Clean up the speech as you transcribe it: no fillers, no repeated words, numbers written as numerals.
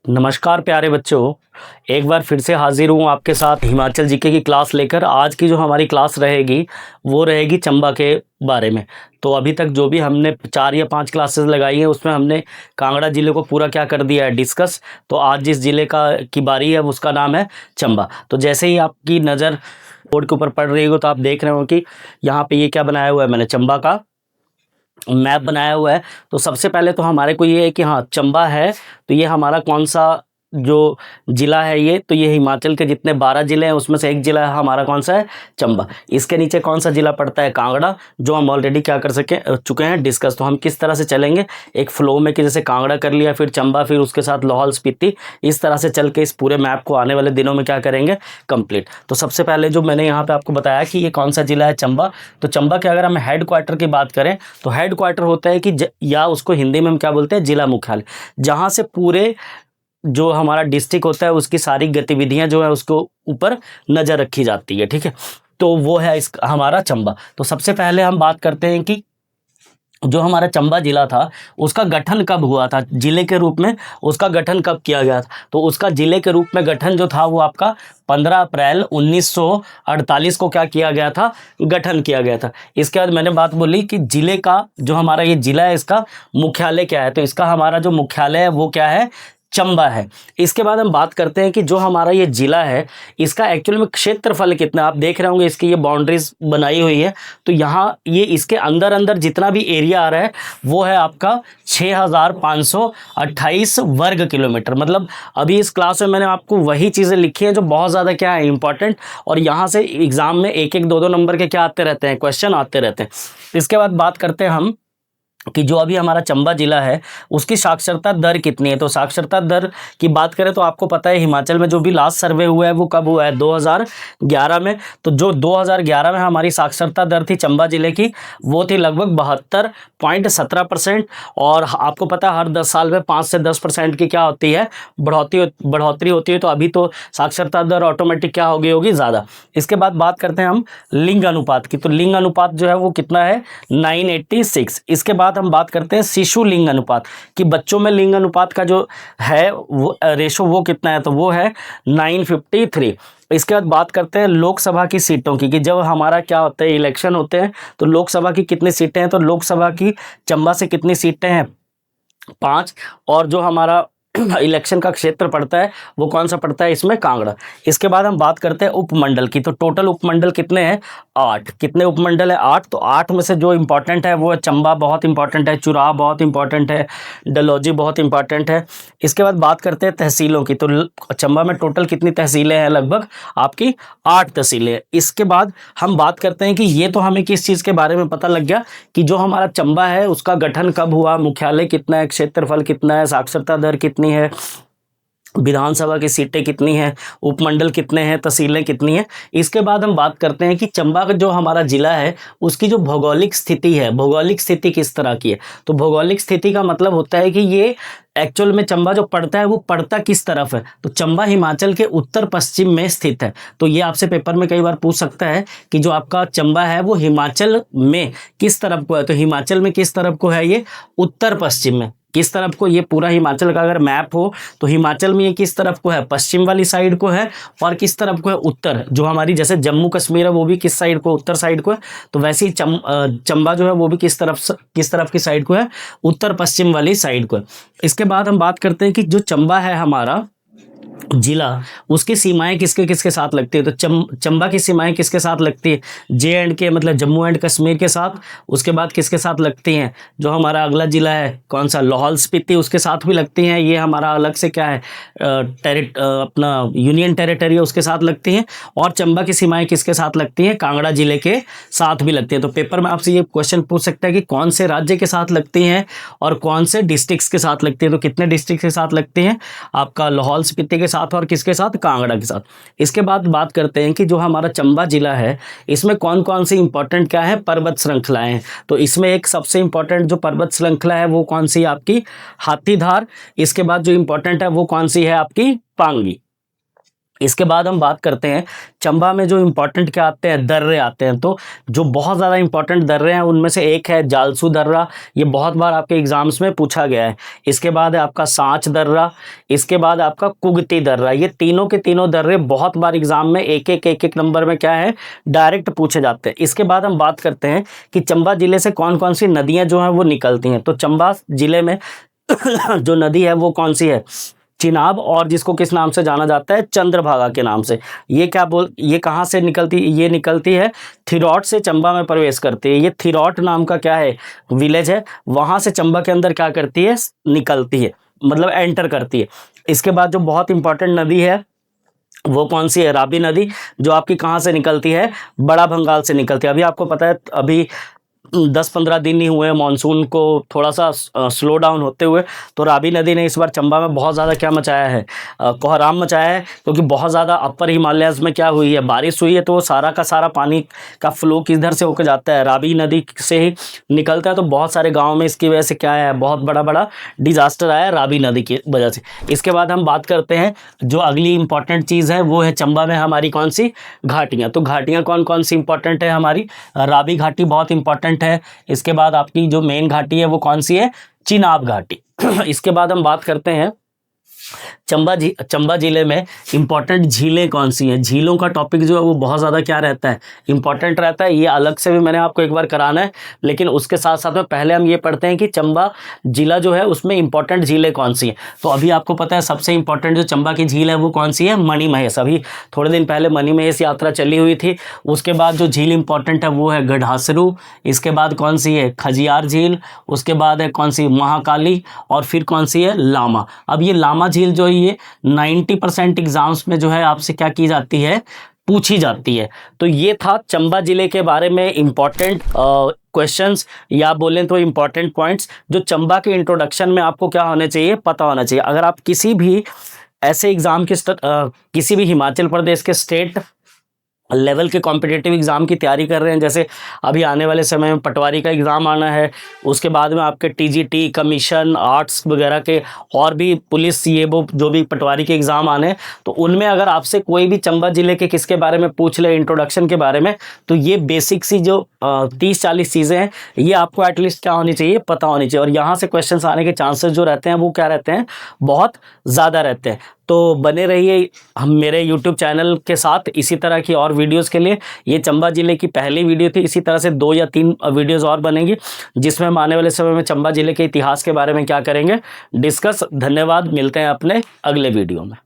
नमस्कार प्यारे बच्चों, एक बार फिर से हाजिर हूँ आपके साथ हिमाचल जीके की क्लास लेकर। आज की जो हमारी क्लास रहेगी वो रहेगी चंबा के बारे में। तो अभी तक जो भी हमने 4 या 5 क्लासेस लगाई हैं उसमें हमने कांगड़ा ज़िले को पूरा क्या कर दिया है, डिस्कस। तो आज जिस ज़िले की बारी है उसका नाम है चंबा। तो जैसे ही आपकी नज़र बोर्ड के ऊपर पड़ रही हो तो आप देख रहे हो कि यहाँ पे ये क्या बनाया हुआ है, मैंने चंबा का मैप बनाया हुआ है। तो सबसे पहले तो हमारे को ये है कि हाँ चंबा है तो ये हमारा कौन सा जो ज़िला है, ये तो ये हिमाचल के जितने 12 ज़िले हैं उसमें से एक ज़िला है हमारा, कौन सा है, चंबा। इसके नीचे कौन सा ज़िला पड़ता है, कांगड़ा, जो हम ऑलरेडी क्या कर चुके हैं, डिस्कस। तो हम किस तरह से चलेंगे एक फ्लो में कि जैसे कांगड़ा कर लिया, फिर चंबा, फिर उसके साथ लाहौल स्पीति, इस तरह से चल के इस पूरे मैप को आने वाले दिनों में क्या करेंगे, कंप्लीट। तो सबसे पहले जो मैंने यहाँ पे आपको बताया कि ये कौन सा ज़िला है, चंबा। तो चंबा के अगर हम हेड क्वार्टर की बात करें तो हेड क्वार्टर होता है कि या उसको हिंदी में हम क्या बोलते हैं, जिला मुख्यालय, जहाँ से पूरे जो हमारा डिस्ट्रिक्ट होता है उसकी सारी गतिविधियां जो है उसको ऊपर नज़र रखी जाती है, ठीक है। तो वो है इस हमारा चंबा। तो सबसे पहले हम बात करते हैं कि जो हमारा चंबा जिला था उसका गठन कब हुआ था, जिले के रूप में उसका गठन कब किया गया था। तो उसका जिले के रूप में गठन जो था वो आपका 15 अप्रैल 1948 को क्या किया गया था, गठन किया गया था। इसके बाद मैंने बात बोली कि जिले का जो हमारा ये जिला है इसका मुख्यालय क्या है। तो इसका हमारा जो मुख्यालय है वो क्या है, चंबा है। इसके बाद हम बात करते हैं कि जो हमारा ये जिला है इसका एक्चुअल में क्षेत्रफल कितना, आप देख रहे होंगे इसकी ये बाउंड्रीज बनाई हुई है। तो यहाँ ये इसके अंदर अंदर जितना भी एरिया आ रहा है वो है आपका 6528 वर्ग किलोमीटर। मतलब अभी इस क्लास में मैंने आपको वही चीज़ें लिखी हैं जो बहुत ज़्यादा क्या है, इंपॉर्टेंट, और यहाँ से एग्जाम में 1-1, 2-2 नंबर के क्या आते रहते हैं, क्वेश्चन आते रहते हैं। इसके बाद बात करते हैं हम कि जो अभी हमारा चंबा जिला है उसकी साक्षरता दर कितनी है। तो साक्षरता दर की बात करें तो आपको पता है हिमाचल में जो भी लास्ट सर्वे हुआ है वो कब हुआ है, 2011 में। तो जो 2011 में हमारी साक्षरता दर थी चंबा जिले की वो थी लगभग 72.17%। और आपको पता है हर 10 साल में 5 से 10% की क्या होती है, बढ़ोतरी होती है। तो अभी तो साक्षरता दर ऑटोमेटिक क्या हो गई होगी, ज़्यादा। इसके बाद बात करते हैं हम लिंग अनुपात की। तो लिंग अनुपात जो है वो कितना है, 986। इसके बाद हम बात करते हैं शिशु लिंग अनुपात कि बच्चों में लिंग अनुपात का जो है वो रेशो वो कितना है, तो वो है 953। इसके बाद बात करते हैं लोकसभा की सीटों की कि जब हमारा क्या होता है, इलेक्शन होते हैं तो लोकसभा की कितनी सीटें हैं। तो लोकसभा की चंबा से कितनी सीटें हैं, 5। और जो हमारा इलेक्शन का क्षेत्र पड़ता है वो कौन सा पड़ता है इसमें, कांगड़ा। इसके बाद हम बात करते हैं उपमंडल की। तो टोटल उपमंडल कितने हैं, 8। कितने उपमंडल है, 8। तो 8 में से जो इंपॉर्टेंट है वो है चंबा बहुत इंपॉर्टेंट है, चुराह बहुत इंपॉर्टेंट है, डलहौजी बहुत इंपॉर्टेंट है। इसके बाद बात करते हैं तहसीलों की। तो चंबा में टोटल कितनी तहसीलें हैं, लगभग आपकी 8 तहसीलें हैं। इसके बाद हम बात करते हैं कि ये तो हमें किस चीज़ के बारे में पता लग गया कि जो हमारा चंबा है उसका गठन कब हुआ, मुख्यालय कितना है, क्षेत्रफल कितना है, साक्षरता दर कितनी है, विधानसभा की सीटें कितनी हैं, उपमंडल कितने हैं, तहसीलें कितनी हैं। इसके बाद हम बात करते हैं कि चंबा का जो हमारा जिला है उसकी जो भौगोलिक स्थिति है, भौगोलिक स्थिति किस तरह की है। तो भौगोलिक स्थिति का मतलब होता है कि ये एक्चुअल में चंबा जो पड़ता है वो पड़ता किस तरफ है। तो चंबा हिमाचल के उत्तर पश्चिम में स्थित है। तो ये आपसे पेपर में कई बार पूछ सकता है कि जो आपका चंबा है वो हिमाचल में किस तरफ को है। तो हिमाचल में किस तरफ को है, ये उत्तर पश्चिम में। किस तरफ को, ये पूरा हिमाचल का अगर मैप हो तो हिमाचल में ये किस तरफ को है, पश्चिम वाली साइड को है। और किस तरफ को है, उत्तर। जो हमारी जैसे जम्मू कश्मीर है वो भी किस साइड को, उत्तर साइड को है। तो वैसे ही चंबा जो है वो भी किस तरफ की साइड को है, उत्तर पश्चिम वाली साइड को है। इसके बाद हम बात करते हैं कि जो चंबा है हमारा जिला उसकी सीमाएं किसके किसके साथ लगती है। तो चंबा की सीमाएं किसके साथ लगती है, JNK मतलब जम्मू एंड कश्मीर के साथ। उसके बाद किसके साथ लगती हैं, जो हमारा अगला जिला है कौन सा, लाहौल स्पीति, उसके साथ भी लगती हैं। ये हमारा अलग से क्या है, अपना यूनियन टेरिटरी है, उसके साथ लगती हैं। और चंबा की सीमाएं किसके साथ लगती हैं, कांगड़ा जिले के साथ भी लगती हैं। तो पेपर में आपसे ये क्वेश्चन पूछ सकता है कि कौन से राज्य के साथ लगती हैं और कौन से डिस्ट्रिक्ट्स के साथ लगती हैं। तो कितने डिस्ट्रिक्ट के साथ लगती हैं, आपका लाहौल स्पीति के साथ और किसके साथ, कांगड़ा के साथ। इसके बाद बात करते हैं कि जो हमारा चंबा जिला है इसमें कौन कौन सी इंपॉर्टेंट क्या है, पर्वत श्रृंखलाएं हैं। तो इसमें एक सबसे इंपॉर्टेंट जो पर्वत श्रृंखला है वो कौन सी है, आपकी हाथीधार। इसके बाद जो इंपॉर्टेंट है वो कौन सी है, आपकी पांगी। इसके बाद हम बात करते हैं चंबा में जो इम्पोर्टेंट क्या आते हैं, दर्रे आते हैं। तो जो बहुत ज़्यादा इम्पोर्टेंट दर्रे हैं उनमें से एक है जालसू दर्रा, ये बहुत बार आपके एग्जाम्स में पूछा गया है। इसके बाद है आपका सांच दर्रा, इसके बाद आपका कुगती दर्रा। ये तीनों के तीनों दर्रे बहुत बार एग्जाम में एक एक नंबर में क्या है, डायरेक्ट पूछे जाते हैं। इसके बाद हम बात करते हैं कि चंबा जिले से कौन कौन सी नदियाँ जो हैं वो निकलती हैं। तो चंबा जिले में जो नदी है वो कौन सी है, चिनाब, और जिसको किस नाम से जाना जाता है, चंद्रभागा के नाम से। ये कहाँ से निकलती, ये निकलती है थिरौट से चंबा में प्रवेश करती है। ये थिरौट नाम का क्या है, विलेज है, वहाँ से चंबा के अंदर क्या करती है, निकलती है, मतलब एंटर करती है। इसके बाद जो बहुत इंपॉर्टेंट नदी है वो कौन सी है, रावी नदी, जो आपकी कहाँ से निकलती है, बड़ा भंगाल से निकलती है। अभी आपको पता है अभी 10-15 दिन ही हुए मानसून को थोड़ा सा स्लो डाउन होते हुए, तो रावी नदी ने इस बार चंबा में बहुत ज़्यादा क्या मचाया है, कोहराम मचाया है, क्योंकि बहुत ज़्यादा अपर हिमालयाज़ में क्या हुई है, बारिश हुई है, तो वो सारा का सारा पानी का फ्लो किधर से होकर जाता है, रावी नदी से ही निकलता है। तो बहुत सारे गाँव में इसकी वजह से क्या है, बहुत बड़ा बड़ा डिजास्टर आया रावी नदी की वजह से। इसके बाद हम बात करते हैं जो अगली इंपॉर्टेंट चीज़ है, वो है चंबा में हमारी कौन सी घाटियाँ। तो घाटियाँ कौन कौन सी इंपॉर्टेंट है, हमारी रावी घाटी बहुत इंपॉर्टेंट है। इसके बाद आपकी जो मेन घाटी है वो कौन सी है, चिनाब घाटी। इसके बाद हम बात करते हैं चंबा जिले में इंपॉर्टेंट झीलें कौन सी हैं। झीलों का टॉपिक जो है वो बहुत ज़्यादा क्या रहता है, इंपॉर्टेंट रहता है। ये अलग से भी मैंने आपको एक बार कराना है, लेकिन उसके साथ साथ में पहले हम ये पढ़ते हैं कि चंबा जिला जो है उसमें इंपॉर्टेंट झीलें कौन सी हैं। तो अभी आपको पता है सबसे इंपॉर्टेंट जो चंबा की झील है वो कौन सी है, मणिमहेश। अभी थोड़े दिन पहले मणिमहेश यात्रा चली हुई थी। उसके बाद जो झील इंपॉर्टेंट है वो है गढ़ासरू, इसके बाद कौन सी है, खजियार झील, उसके बाद है कौन सी, महाकाली, और फिर कौन सी है, लामा। अब ये लामा झील जो है ये 90% एग्जाम्स में जो है आपसे क्या की जाती है, पूछी जाती है। तो ये था चंबा जिले के बारे में इंपॉर्टेंट क्वेश्चंस, या बोलें तो इंपॉर्टेंट पॉइंट्स जो चंबा के इंट्रोडक्शन में आपको क्या होने चाहिए, पता होना चाहिए। अगर आप किसी भी ऐसे एग्जाम के किसी भी हिमाचल प्रदेश के स्टेट लेवल के कॉम्पिटिटिव एग्ज़ाम की तैयारी कर रहे हैं, जैसे अभी आने वाले समय में पटवारी का एग्ज़ाम आना है, उसके बाद में आपके टीजीटी, कमीशन, आर्ट्स वगैरह के, और भी पुलिस, ये वो जो भी पटवारी के एग्ज़ाम आने हैं, तो उनमें अगर आपसे कोई भी चंबा ज़िले के किसके बारे में पूछ ले, इंट्रोडक्शन के बारे में, तो ये बेसिक सी जो 30-40 चीज़ें हैं ये आपको एटलीस्ट क्या होनी चाहिए, पता होनी चाहिए। और यहाँ से क्वेश्चन आने के चांसेस जो रहते हैं वो क्या रहते हैं, बहुत ज़्यादा रहते हैं। तो बने रहिए हम मेरे YouTube चैनल के साथ इसी तरह की और वीडियोस के लिए। ये चंबा ज़िले की पहली वीडियो थी, इसी तरह से 2 या 3 वीडियोस और बनेंगी जिसमें हम आने वाले समय में चंबा ज़िले के इतिहास के बारे में क्या करेंगे, डिस्कस। धन्यवाद, मिलते हैं अपने अगले वीडियो में।